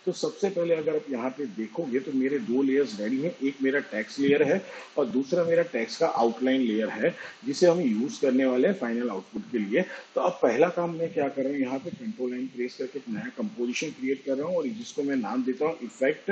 तो सबसे पहले अगर आप यहाँ पे देखोगे तो मेरे दो लेयर्स रेडी हैं। एक मेरा टेक्स्ट लेयर है और दूसरा मेरा टेक्स्ट का आउटलाइन लेयर है, जिसे हम यूज करने वाले हैं फाइनल आउटपुट के लिए। तो अब पहला काम मैं क्या कर रहा हूँ, यहाँ पे कंट्रोल लाइन प्रेस करके एक नया कंपोजिशन क्रिएट कर रहा हूँ और जिसको मैं नाम देता हूँ इफेक्ट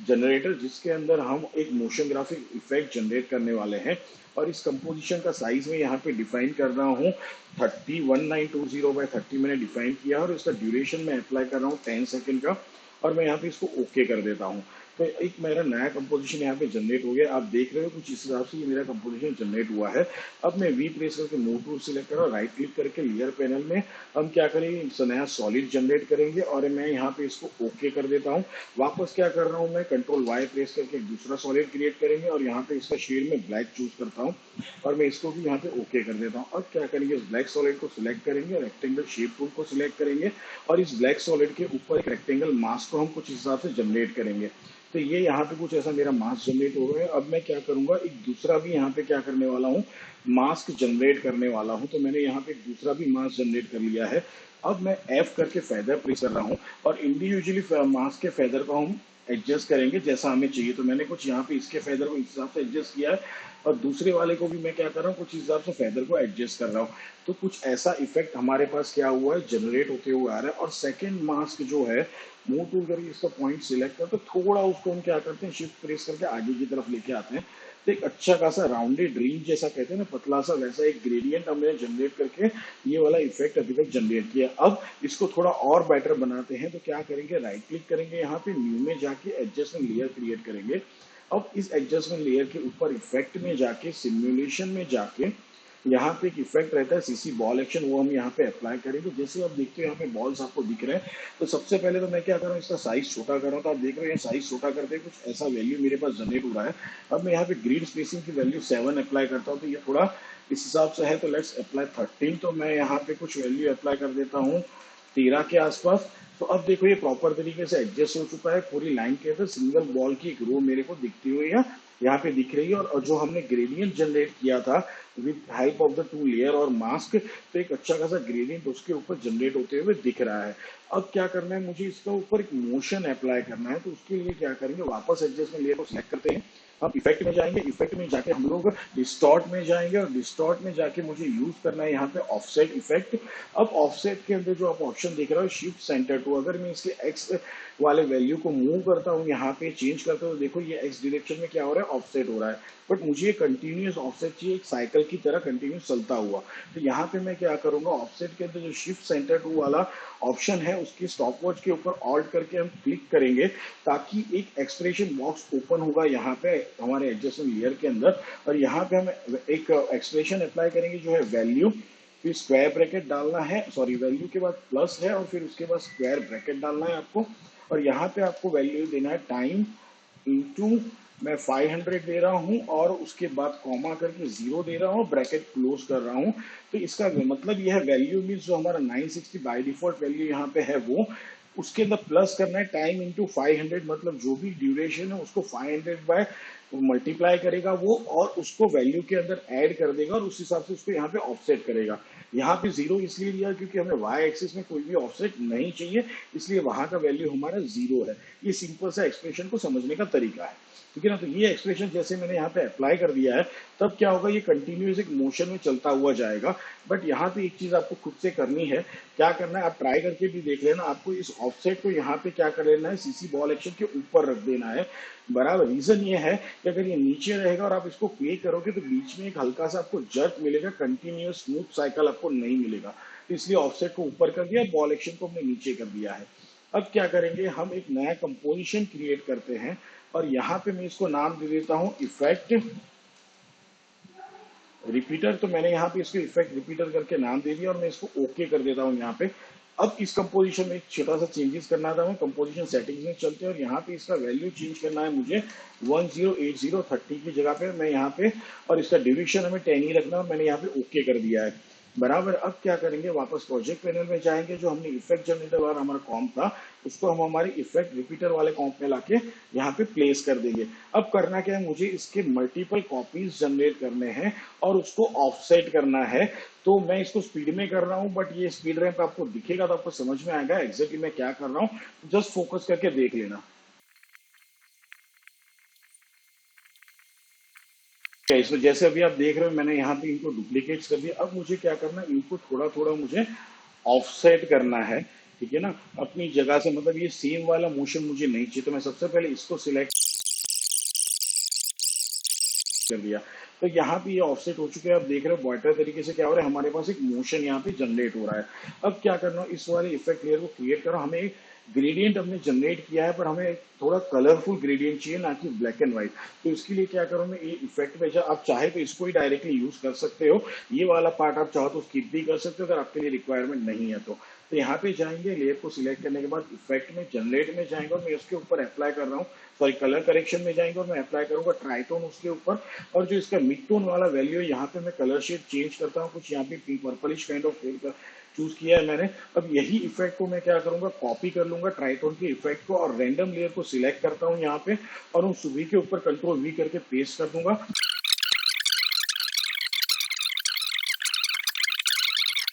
जनरेटर, जिसके अंदर हम एक मोशन ग्राफिक इफेक्ट जनरेट करने वाले हैं। और इस कंपोजिशन का साइज में यहाँ पे डिफाइन कर रहा हूँ 301920 बाय 30 मैंने डिफाइन किया और इसका ड्यूरेशन में अप्लाई कर रहा हूँ 10 सेकेंड का। और मैं यहाँ पे इसको ओके कर देता हूँ। तो एक मेरा नया कंपोजिशन यहाँ पे जनरेट हो गया। आप देख रहे हो कुछ इस हिसाब से ये मेरा कंपोजिशन जनरेट हुआ है। अब मैं वी प्रेस करके मूव टूल सिलेक्ट कर रहा हूँ, राइट क्लिक करके लेयर पैनल में हम क्या करेंगे, एक नया सॉलिड जनरेट करेंगे और मैं यहाँ पे इसको ओके कर देता हूँ। वापस क्या कर रहा हूँ, मैं कंट्रोल वाई प्रेस करके एक दूसरा सॉलिड क्रिएट करेंगे और यहाँ पे इसका शेड में ब्लैक चूज करता हूँ और मैं इसको भी यहाँ पे ओके कर देता हूँ। अब क्या करेंगे, इस ब्लैक सॉलिड को सिलेक्ट करेंगे, रेक्टेंगल शेप टूल को सिलेक्ट करेंगे और इस ब्लैक सॉलिड के ऊपर एक रेक्टेंगल मास्क को हम कुछ हिसाब से जनरेट करेंगे। तो ये यहाँ पे कुछ ऐसा मेरा मास्क जनरेट हो रहा है। अब मैं क्या करूंगा, एक दूसरा भी यहाँ पे क्या करने वाला हूँ, मास्क जनरेट करने वाला हूँ। तो मैंने यहाँ पे एक दूसरा भी मास्क जनरेट कर लिया है। अब मैं एफ करके फेदर प्रेस कर रहा हूँ और इंडिविजुअली मास्क के फेदर को हम एडजस्ट करेंगे जैसा हमें चाहिए। तो मैंने कुछ यहाँ पे इसके फेदर को इस हिसाब से एडजस्ट किया है और दूसरे वाले को भी मैं क्या कर रहा हूँ, कुछ हिसाब से फेदर को एडजस्ट कर रहा हूँ। तो कुछ ऐसा इफेक्ट हमारे पास क्या हुआ है, जनरेट होते हुए आ रहा है। और सेकेंड मास्क जो है, मूव टूल करके इसका पॉइंट सिलेक्ट करते थोड़ा उसको हम क्या करते हैं, शिफ्ट प्रेस करके आगे की तरफ लेके आते हैं। तो एक अच्छा खासा राउंडेड रिंग जैसा कहते हैं ना, पतला सा, वैसा एक ग्रेडियंट हमने जनरेट करके ये वाला इफेक्ट अभी तक जनरेट किया। अब इसको थोड़ा और बेटर बनाते हैं। तो क्या करेंगे, राइट क्लिक करेंगे, यहाँ पे न्यू में जाके एडजस्टमेंट लेयर क्रिएट करेंगे। अब इस एडजस्टमेंट लेयर के ऊपर इफेक्ट में जाके, सिमुलेशन में जाके, यहाँ पे एक इफेक्ट रहता है सीसी बॉल एक्शन, वो हम यहाँ पे अप्लाई करेंगे। जैसे आप देखते हो यहाँ पे बॉल्स आपको दिख रहे हैं। तो सबसे पहले तो मैं क्या कर रहा हूँ, इसका साइज छोटा कर रहा हूँ। तो आप देख रहे हैं साइज छोटा करते कुछ ऐसा वैल्यू मेरे पास जनरेट हो रहा है। अब मैं यहाँ पे ग्रिड स्पेसिंग की वैल्यू 7 अप्लाई करता हूँ। तो ये थोड़ा इस हिसाब से है। तो लेट्स अप्लाई 13। तो मैं यहाँ पे कुछ वैल्यू अप्लाई कर देता हूँ 13 के आसपास। तो अब देखो ये प्रॉपर तरीके से एडजस्ट हो चुका है। पूरी लाइन के अंदर सिंगल बॉल की एक रो मेरे को दिखती हुई है, यहाँ पे दिख रही है। और जो हमने ग्रेडियंट जनरेट किया था with help of the two layer और मास्क, तो एक अच्छा खासा ग्रेडियंट उसके ऊपर जनरेट होते हुए दिख रहा है। अब क्या करना है, मुझे इसके ऊपर एक मोशन अप्लाई करना है। तो उसके लिए क्या करेंगे, वापस एडजस्टमेंट लेयर को सिलेक्ट करते हैं, हम इफेक्ट में जाएंगे, इफेक्ट में जाके हम लोग डिस्टॉर्ट में जाएंगे और डिस्टॉर्ट में जाके मुझे यूज करना है यहाँ पे ऑफसेट इफेक्ट। अब ऑफसेट के अंदर जो आप ऑप्शन देख रहे हो शिफ्ट सेंटर टू, अगर मैं इसके एक्स वाले वैल्यू को मूव करता हूँ, यहाँ पे चेंज करता हूँ, देखो ये एक्स डायरेक्शन में क्या हो रहा है, ऑफसेट हो रहा है। बट मुझे कंटिन्यूस ऑफसेट चाहिए, एक साइकिल की तरह कंटिन्यूस चलता हुआ। तो यहाँ पे मैं क्या करूंगा, ऑफसेट के अंदर जो शिफ्ट सेंटर टू वाला ऑप्शन है उसकी स्टॉप वॉच के ऊपर ऑल्ट करके हम क्लिक करेंगे, ताकि एक एक्सप्रेशन बॉक्स ओपन होगा यहाँ पे हमारे एडजस्टमेंट लेयर के अंदर। और यहाँ पे हम एक एक्सप्रेशन अप्लाई करेंगे जो है वैल्यू, फिर स्क्वायर ब्रैकेट डालना है, सॉरी वैल्यू के बाद प्लस है और फिर उसके बाद स्क्वायर ब्रैकेट डालना है आपको। और यहाँ पे आपको वैल्यू देना है टाइम इंटू, मैं 500 दे रहा हूँ और उसके बाद कॉमा करके 0 दे रहा हूँ, ब्रैकेट क्लोज कर रहा हूँ। तो इसका मतलब यह है वैल्यू मीन्स जो हमारा 960 बाय डिफॉल्ट वैल्यू यहाँ पे है वो, उसके अंदर प्लस करना है टाइम इंटू 500, मतलब जो भी ड्यूरेशन है उसको 500 बाय मल्टीप्लाई करेगा वो और उसको वैल्यू के अंदर ऐड कर देगा और उस हिसाब से उसको यहाँ पे ऑफसेट करेगा। यहाँ पे 0 इसलिए लिया क्योंकि हमें वाई एक्सिस में कोई भी ऑफसेट नहीं चाहिए, इसलिए वहां का वैल्यू हमारा 0 है। ये सिंपल सा एक्सप्रेशन को समझने का तरीका है, ठीक है ना। तो ये एक्सप्रेशन जैसे मैंने यहाँ पे अप्लाई कर दिया है, तब क्या होगा, ये कंटिन्यूस एक मोशन में चलता हुआ जाएगा। बट यहाँ पे एक चीज आपको खुद से करनी है, क्या करना है आप ट्राई करके भी देख लेना। आपको इस ऑफसेट को यहाँ पे क्या कर लेना है, सीसी बॉल एक्शन के ऊपर रख देना है, बराबर। रीजन ये है कि अगर ये नीचे रहेगा और आप इसको प्ले करोगे तो बीच में एक हल्का सा आपको जर्क मिलेगा, कंटिन्यूस स्मूथ साइकिल आपको नहीं मिलेगा। तो इसलिए ऑफसेट को ऊपर कर दिया, बॉल एक्शन को हमने नीचे कर दिया है। अब क्या करेंगे, हम एक नया कंपोजिशन क्रिएट करते हैं और यहाँ पे मैं इसको नाम दे देता हूँ इफेक्ट रिपीटर। तो मैंने यहाँ पे इसको इफेक्ट रिपीटर करके नाम दे दिया और मैं इसको ओके कर देता हूँ यहाँ पे। अब इस कंपोजिशन में एक छोटा सा चेंजेस करना था, मैं कंपोजिशन सेटिंग्स में चलते हैं और यहाँ पे इसका वैल्यू चेंज करना है मुझे 108030 की जगह पे मैं यहाँ पे, और इसका ड्यूरेशन हमें 10 ही रखना है और मैंने यहाँ पे ओके कर दिया है। बराबर। अब क्या करेंगे, वापस प्रोजेक्ट पैनल में जाएंगे, जो हमने इफेक्ट जनरेटर वाला हमारा कॉम्प था उसको हम हमारे इफेक्ट रिपीटर वाले कॉम्प में लाके यहाँ पे प्लेस कर देंगे। अब करना क्या है, मुझे इसके मल्टीपल कॉपीज जनरेट करने हैं और उसको ऑफसेट करना है। तो मैं इसको स्पीड में कर रहा हूँ, बट ये स्पीड रैंप आपको दिखेगा तो आपको समझ में आएगा एग्जैक्टली मैं क्या कर रहा हूँ। जस्ट फोकस करके देख लेना। इसमें जैसे अभी आप देख रहे हो मैंने यहाँ पे इनको डुप्लीकेट्स कर दिया। अब मुझे क्या करना है, इनको थोड़ा थोड़ा मुझे ऑफसेट करना है, ठीक है ना, अपनी जगह से। मतलब ये सेम वाला मोशन मुझे नहीं चाहिए, तो मैं सबसे पहले इसको सिलेक्ट कर दिया। तो यहाँ पे ये ऑफसेट हो चुके हैं। आप देख रहे हो बेटर तरीके से क्या हो रहा है, हमारे पास एक मोशन यहाँ पे जनरेट हो रहा है। अब क्या करना है, इस वाले इफेक्ट लेयर को क्रिएट करो। हमें ग्रेडियंट हमने जनरेट किया है, पर हमें थोड़ा कलरफुल ग्रेडियंट चाहिए, ना कि ब्लैक एंड व्हाइट। तो इसके लिए क्या करो, मैं ये इफेक्ट में आप चाहे तो इसको ही डायरेक्टली यूज कर सकते हो। ये वाला पार्ट आप चाहो तो स्किप भी कर सकते हो अगर आपके लिए रिक्वायरमेंट नहीं है तो यहाँ पे जाएंगे, लेयर को सिलेक्ट करने के बाद इफेक्ट में जनरेट में जाएंगे और मैं उसके ऊपर अप्लाई कर रहा हूँ। सॉरी, कलर करेक्शन में जाएंगे और मैं अप्लाई करूंगा ट्राइटोन उसके ऊपर। और जो इसका मिड टोन वाला वैल्यू है, यहाँ पे मैं कलर शेड चेंज करता हूँ, कुछ यहाँ पे pink purplish kind of choose किया है मैंने। अब यही इफेक्ट को मैं क्या करूंगा, कॉपी कर लूंगा ट्राइटोन के इफेक्ट को और रैंडम लेयर को सिलेक्ट करता हूँ यहाँ पे, और उन सभी के ऊपर कंट्रोल वी करके पेस्ट कर दूंगा।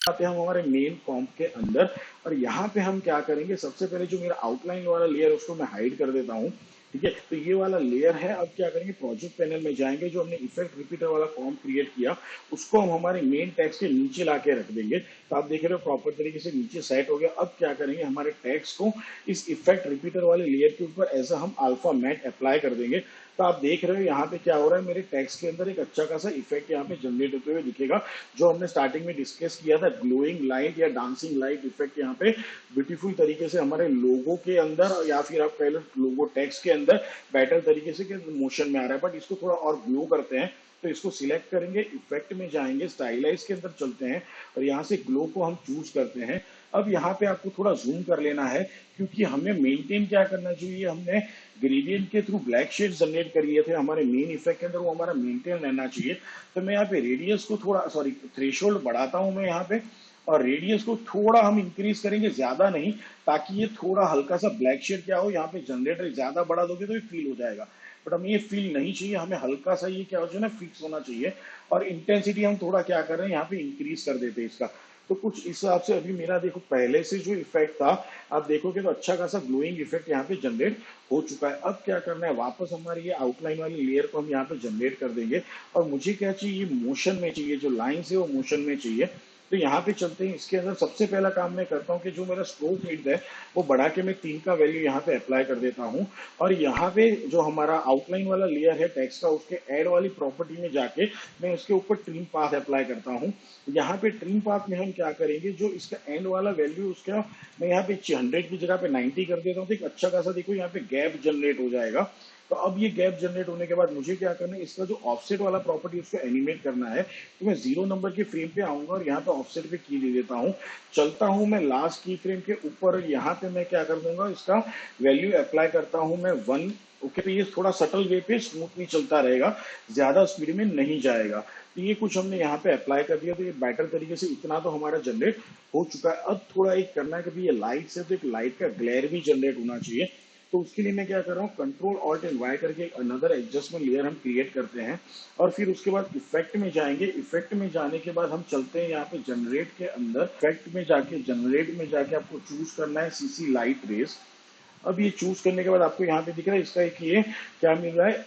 आते हैं हम हमारे मेन कॉम्प के अंदर, और यहाँ पे हम क्या करेंगे, सबसे पहले जो मेरा आउटलाइन वाला लेयर उसको मैं हाइड कर देता हूँ। ठीक है, तो ये वाला लेयर है। अब क्या करेंगे, प्रोजेक्ट पैनल में जाएंगे, जो हमने इफेक्ट रिपीटर वाला कॉम्प क्रिएट किया उसको हम हमारे मेन टैक्स के नीचे ला के रख देंगे। तो आप देख रहे हो प्रॉपर तरीके से नीचे सेट हो गया। अब क्या करेंगे, हमारे टैक्स को इस इफेक्ट रिपीटर वाले लेयर के ऊपर ऐसा हम अल्फा मैट अप्लाई कर देंगे। तो आप देख रहे हो यहाँ पे क्या हो रहा है, मेरे टेक्स्ट के अंदर एक अच्छा खासा इफेक्ट यहाँ पे जनरेट होते हुए दिखेगा, जो हमने स्टार्टिंग में डिस्कस किया था, ग्लोइंग लाइट या डांसिंग लाइट इफेक्ट यहाँ पे ब्यूटीफुल तरीके से हमारे लोगो के अंदर, या फिर आप पहले लोगो टेक्स्ट के अंदर बेटर तरीके से मोशन में आ रहा है। बट इसको थोड़ा और ग्लो करते हैं, तो इसको सिलेक्ट करेंगे, इफेक्ट में जाएंगे, स्टाइलाइज के अंदर चलते हैं और यहाँ से ग्लो को हम चूज करते हैं। अब यहाँ पे आपको थोड़ा जूम कर लेना है, क्योंकि हमें मेंटेन क्या करना चाहिए, हमने ग्रेडियंट के थ्रू ब्लैक शेड्स जनरेट कर लिए थे हमारे मेन इफेक्ट के अंदर, वो हमारा मेंटेन रहना चाहिए। तो मैं यहाँ पे रेडियस को थोड़ा, सॉरी, थ्रेशोल्ड बढ़ाता हूँ मैं यहाँ पे, और रेडियस को थोड़ा हम इंक्रीज करेंगे, ज्यादा नहीं, ताकि ये थोड़ा हल्का सा ब्लैक शेड क्या हो, यहाँ पे जनरेटर ज्यादा बढ़ा दोगे तो ये फील हो जाएगा। बट हमें ये फील नहीं चाहिए, हमें हल्का सा ये क्या हो जाए ना, फिक्स होना चाहिए। और इंटेंसिटी हम थोड़ा क्या कर रहे हैं, यहाँ पे इंक्रीज कर देते हैं इसका। तो कुछ इस हिसाब से अभी मेरा देखो, पहले से जो इफेक्ट था आप देखोगे तो अच्छा खासा ग्लोइंग इफेक्ट यहाँ पे जनरेट हो चुका है। अब क्या करना है, वापस हमारी ये आउटलाइन वाली लेयर को हम यहाँ पे जनरेट कर देंगे। और मुझे क्या चाहिए, मोशन में चाहिए, जो लाइन है वो मोशन में चाहिए। तो यहाँ पे चलते हैं, इसके अंदर सबसे पहला काम मैं करता हूँ कि जो मेरा स्ट्रोक विड्थ है वो बढ़ा के मैं 3 का वैल्यू यहाँ पे अप्लाई कर देता हूँ। और यहाँ पे जो हमारा आउटलाइन वाला लेयर है टेक्स्ट का, उसके ऐड वाली प्रॉपर्टी में जाके मैं उसके ऊपर ट्रिम पाथ अप्लाई करता हूँ। यहाँ पे ट्रिम पाथ में हम क्या करेंगे, जो इसका एंड वाला वैल्यू उसका मैं यहाँ पे 100 की जगह पे 90 कर देता हूँ। तो एक अच्छा खासा देखो यहाँ पे गैप जनरेट हो जाएगा। तो अब ये गैप जनरेट होने के बाद मुझे क्या करना है, इसका जो ऑफसेट वाला प्रॉपर्टी उसको एनिमेट करना है। तो मैं 0 नंबर के फ्रेम पे आऊंगा और यहाँ पे ऑफसेट पे की दे देता हूँ। चलता हूँ मैं लास्ट की फ्रेम के ऊपर, यहाँ पे मैं क्या कर दूंगा, इसका वैल्यू अप्लाई करता हूँ मैं 1। ओके, तो ये थोड़ा सटल वे पे स्मूथली चलता रहेगा, ज्यादा स्पीड में नहीं जाएगा। तो ये कुछ हमने यहाँ पे अप्लाई कर दिया, तो ये बेटर तरीके से इतना तो हमारा जनरेट हो चुका है। अब थोड़ा एक करना है कि ये लाइट से, तो एक लाइट का ग्लेयर भी जनरेट होना चाहिए। तो उसके लिए मैं क्या कर रहा हूँ, कंट्रोल ऑल्ट एंड वाई करके अनदर एडजस्टमेंट लेयर हम क्रिएट करते हैं। और फिर उसके बाद इफेक्ट में जाएंगे। इफेक्ट में जाने के बाद हम चलते हैं यहाँ पे जनरेट के अंदर, इफेक्ट में जाके जनरेट में जाके आपको चूज करना है सीसी लाइट रेस। अब ये चूज करने के बाद आपको यहाँ पे दिख रहा है इसका एक ये क्या मिल रहा है,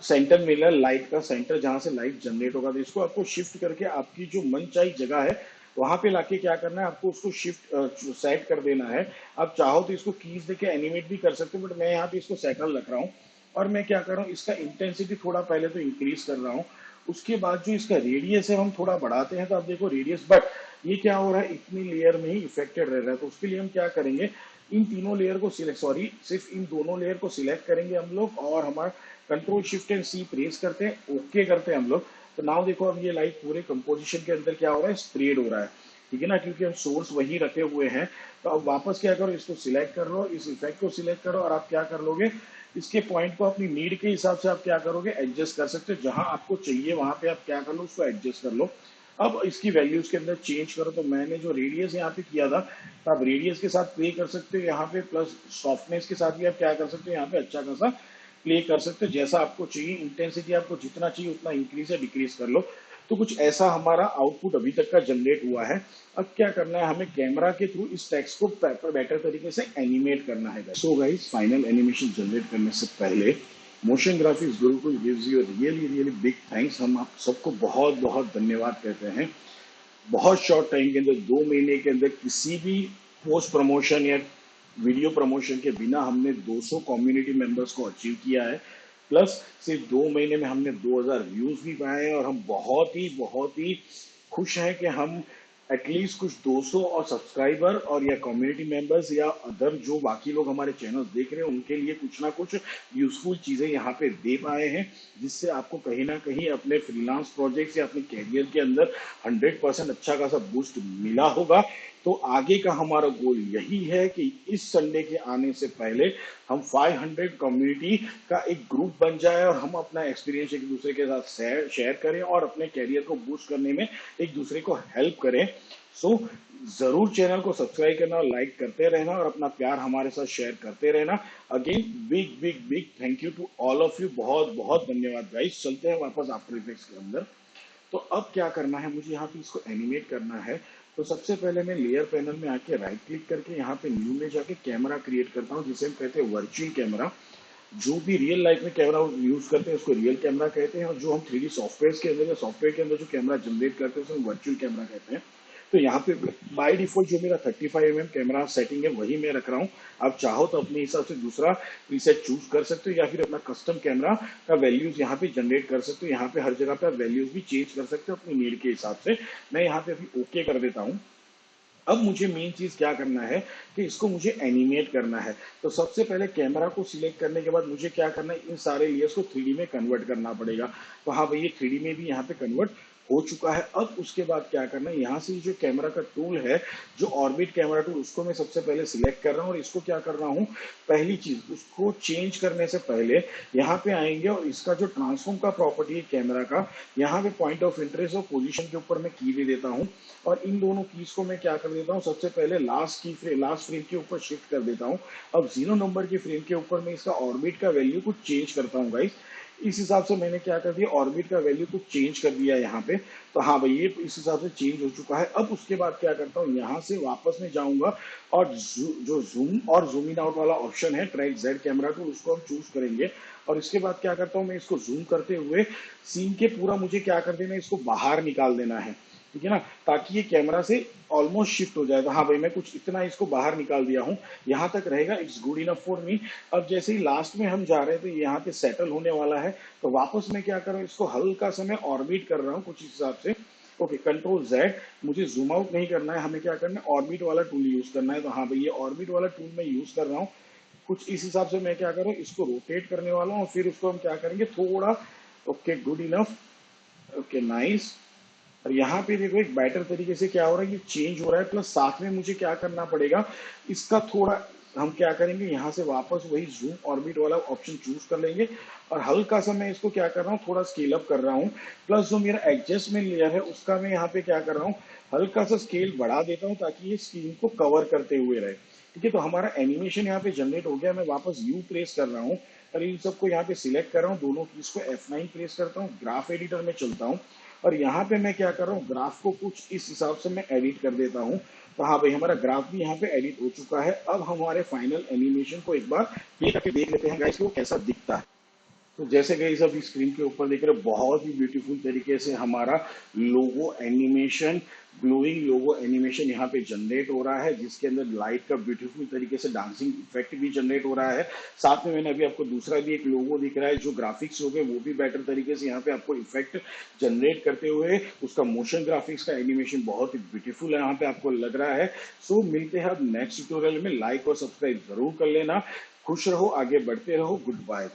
सेंटर मिल रहा है, लाइट का सेंटर जहां से लाइट जनरेट होगा। तो इसको आपको शिफ्ट करके आपकी जो मनचाही जगह है वहां पे लाके क्या करना है, आपको उसको शिफ्ट सेट कर देना है। आप चाहो तो इसको कीज देके एनिमेट भी कर सकते हो, बट मैं यहाँ पे इसको सेटल रख रहा हूँ। और मैं क्या कर रहा हूँ, इसका इंटेंसिटी थोड़ा पहले तो इंक्रीज कर रहा हूँ। उसके बाद जो इसका रेडियस है हम थोड़ा बढ़ाते हैं। तो आप देखो रेडियस, बट ये क्या हो रहा है, इतनी लेयर में ही इफेक्टेड रह रहा है। तो उसके लिए हम क्या करेंगे, इन तीनों लेयर को सिलेक्ट, सॉरी, सिर्फ इन दोनों लेयर को सिलेक्ट करेंगे हम लोग, और हमारा control shift and C press करते हैं, ओके करते हैं हम लोग। तो नाउ देखो अब ये लाइट पूरे कंपोजिशन के अंदर क्या हो रहा है, स्प्रेड हो रहा है, ठीक है ना, क्योंकि हम सोर्स वही रखे हुए हैं। तो अब वापस क्या करो, इसको सिलेक्ट कर लो, इस इफेक्ट को सिलेक्ट करो, और आप क्या कर लोगे, इसके पॉइंट को अपनी नीड के हिसाब से आप क्या करोगे, एडजस्ट कर सकते हो। जहां आपको चाहिए वहां पे आप क्या कर लो, उसको एडजस्ट कर लो। अब इसकी वैल्यूज के अंदर चेंज करो, तो मैंने जो रेडियस यहाँ पे किया था, तो आप रेडियस के साथ प्ले कर सकते हो यहाँ पे, प्लस सॉफ्टनेस के साथ भी आप क्या कर सकते हो यहाँ पे अच्छा खासा प्ले कर सकते हो। जैसा आपको चाहिए, इंटेंसिटी आपको जितना चाहिए उतना इंक्रीज या डिक्रीज कर लो। तो कुछ ऐसा हमारा आउटपुट अभी तक का जनरेट हुआ है। अब क्या करना है, हमें कैमरा के थ्रू इस टेक्स्ट को बेटर तरीके से एनिमेट करना है। So guys, final animation generate करने से पहले motion graphics Gurukul gives you really really big thanks. हम आप सबको बहुत बहुत धन्यवाद कहते हैं। बहुत शॉर्ट टाइम के अंदर, 2 महीने के अंदर, किसी भी पोस्ट प्रमोशन या वीडियो प्रमोशन के बिना हमने 200 कम्युनिटी मेंबर्स को अचीव किया है। प्लस सिर्फ 2 महीने में हमने 2000 व्यूज भी पाए हैं, और हम बहुत ही खुश हैं कि हम एटलीस्ट कुछ 200 और सब्सक्राइबर और या कम्युनिटी मेंबर्स या अदर जो बाकी लोग हमारे चैनल देख रहे हैं उनके लिए कुछ ना कुछ यूजफुल चीजें यहाँ पे दे पाए हैं, जिससे आपको कहीं ना कहीं अपने फ्रीलांस प्रोजेक्ट्स या अपने कैरियर के अंदर 100% अच्छा खासा बूस्ट मिला होगा। तो आगे का हमारा गोल यही है कि इस संडे के आने से पहले हम 500 कम्युनिटी का एक ग्रुप बन जाए और हम अपना एक्सपीरियंस एक दूसरे के साथ शेयर करें और अपने कैरियर को बूस्ट करने में एक दूसरे को हेल्प करें। सो जरूर चैनल को सब्सक्राइब करना, लाइक करते रहना और अपना प्यार हमारे साथ शेयर करते रहना। Again big big big thank you to all of you. बहुत बहुत धन्यवाद गाइस। चलते हैं वापस आफ्टर इफेक्ट्स के अंदर। तो अब क्या करना है, मुझे यहाँ पे इसको एनिमेट करना है। तो सबसे पहले मैं लेयर पैनल में आके राइट क्लिक करके यहाँ पे न्यू में जाके कैमरा क्रिएट करता हूँ, जिसे हम कहते हैं वर्चुअल कैमरा। जो भी रियल लाइफ में कैमरा यूज करते हैं उसको रियल कैमरा कहते हैं, और जो हम 3D सॉफ्टवेयर के अंदर या सॉफ्टवेयर के अंदर जो कैमरा जनरेट करते हैं उसे हम वर्चुअल कैमरा कहते हैं। तो यहाँ पे बाय डिफॉल्ट जो मेरा 35mm कैमरा सेटिंग है वही मैं रख रहा हूँ। आप चाहो तो अपने हिसाब से दूसरा प्रीसेट चूज कर सकते हो, या फिर अपना कस्टम कैमरा का वैल्यूज यहाँ पे जनरेट कर सकते हो। यहाँ पे हर जगह पे आप वैल्यूज भी चेंज कर सकते हो अपनी नीड के हिसाब से। मैं यहाँ पे अभी ओके कर देता हूँ। अब मुझे मेन चीज क्या करना है कि इसको मुझे एनिमेट करना है। तो सबसे पहले कैमरा को सिलेक्ट करने के बाद मुझे क्या करना है, इन सारे लेयर्स को 3D में कन्वर्ट करना पड़ेगा। तो हाँ भाई, ये 3D में भी यहाँ पे कन्वर्ट हो चुका है। अब उसके बाद क्या करना है, यहाँ से जो कैमरा का टूल है, जो ऑर्बिट कैमरा टूल, उसको मैं सबसे पहले सिलेक्ट कर रहा हूँ। और इसको क्या कर रहा हूँ, पहली चीज उसको चेंज करने से पहले यहाँ पे आएंगे और इसका जो ट्रांसफॉर्म का प्रॉपर्टी है कैमरा का, यहाँ पे पॉइंट ऑफ इंटरेस्ट और पोजीशन के ऊपर मैं की दे देता हूँ। और इन दोनों कीज को मैं क्या कर देता हूँ, सबसे पहले लास्ट फ्रेम के ऊपर शिफ्ट कर देता हूँ। अब 0 नंबर के फ्रेम के ऊपर मैं इसका ऑर्बिट का वैल्यू कुछ चेंज करता हूँ गाइस। इस हिसाब से मैंने क्या कर दिया, ऑर्बिट का वैल्यू कुछ चेंज कर दिया यहाँ पे। तो हाँ भाई, ये इस हिसाब से चेंज हो चुका है। अब उसके बाद क्या करता हूँ, यहाँ से वापस में जाऊंगा और जो जूम और जूम इन आउट वाला ऑप्शन है ट्रैक जेड कैमरा टूल, उसको हम चूज करेंगे। और इसके बाद क्या करता हूँ, मैं इसको जूम करते हुए सीन के पूरा मुझे क्या कर देना है, इसको बाहर निकाल देना है, ठीक है ना, ताकि ये कैमरा से ऑलमोस्ट शिफ्ट हो जाएगा। हाँ भाई, मैं कुछ इतना इसको बाहर निकाल दिया हूँ, यहाँ तक रहेगा, it's good enough for me. अब जैसे ही लास्ट में हम जा रहे थे, यहाँ पे सेटल होने वाला है, तो वापस मैं क्या कर रहा हूँ, इसको हल्का सा मैं ऑर्बिट कर रहा हूँ कुछ इस हिसाब से। Okay, control Z. मुझे जूम आउट नहीं करना है, हमें क्या करना है, ऑर्बिट वाला टूल यूज करना है। तो हाँ भाई, ये ऑर्बिट वाला टूल मैं यूज कर रहा हूँ कुछ इस हिसाब से। मैं क्या कर रहा हूँ, इसको रोटेट करने वाला हूँ और फिर उसको हम क्या करेंगे थोड़ा। Okay, good enough. Okay, nice. और यहाँ पे देखो एक बेटर तरीके से क्या हो रहा है, ये चेंज हो रहा है। प्लस साथ में मुझे क्या करना पड़ेगा, इसका थोड़ा हम क्या करेंगे, यहाँ से वापस वही जूम ऑर्बिट वाला ऑप्शन चूज कर लेंगे और हल्का सा मैं इसको क्या कर रहा हूँ, थोड़ा स्केल अप कर रहा हूँ। प्लस जो मेरा एडजस्टमेंट लेयर है उसका मैं यहाँ पे क्या कर रहा हूँ, हल्का सा स्केल बढ़ा देता हूँ ताकि ये स्क्रीन को कवर करते हुए रहे। ठीक है, तो हमारा एनिमेशन यहाँ पे जनरेट हो गया। मैं वापस यू प्रेस कर रहा हूँ और इन सबको यहाँ पे सिलेक्ट कर रहा हूँ, दोनों कीज को F9 प्रेस करता हूँ, ग्राफ एडिटर में चलता हूँ और यहाँ पे मैं क्या कर रहा हूँ, ग्राफ को कुछ इस हिसाब से मैं एडिट कर देता हूँ। तो हाँ भाई, हमारा ग्राफ भी यहाँ पे एडिट हो चुका है। अब हमारे फाइनल एनिमेशन को एक बार प्ले करके देख लेते हैं गाइस कि वो कैसा दिखता है। तो जैसे गाइस अभी स्क्रीन के ऊपर देख रहे हो, बहुत ही ब्यूटीफुल तरीके से हमारा लोगो एनिमेशन, ग्लोइंग लोगो एनिमेशन यहाँ पे जनरेट हो रहा है, जिसके अंदर लाइट का ब्यूटीफुल तरीके से डांसिंग इफेक्ट भी जनरेट हो रहा है। साथ में मैंने अभी आपको दूसरा भी एक लोगो दिख रहा है, जो ग्राफिक्स हो गए वो भी बेटर तरीके से यहाँ पे आपको इफेक्ट जनरेट करते हुए, उसका मोशन ग्राफिक्स का एनिमेशन बहुत ही ब्यूटीफुल है यहाँ पे आपको लग रहा है। सो मिलते हैं अब नेक्स्ट ट्यूटोरियल में। लाइक और सब्सक्राइब जरूर कर लेना। खुश रहो, आगे बढ़ते रहो। Good bye.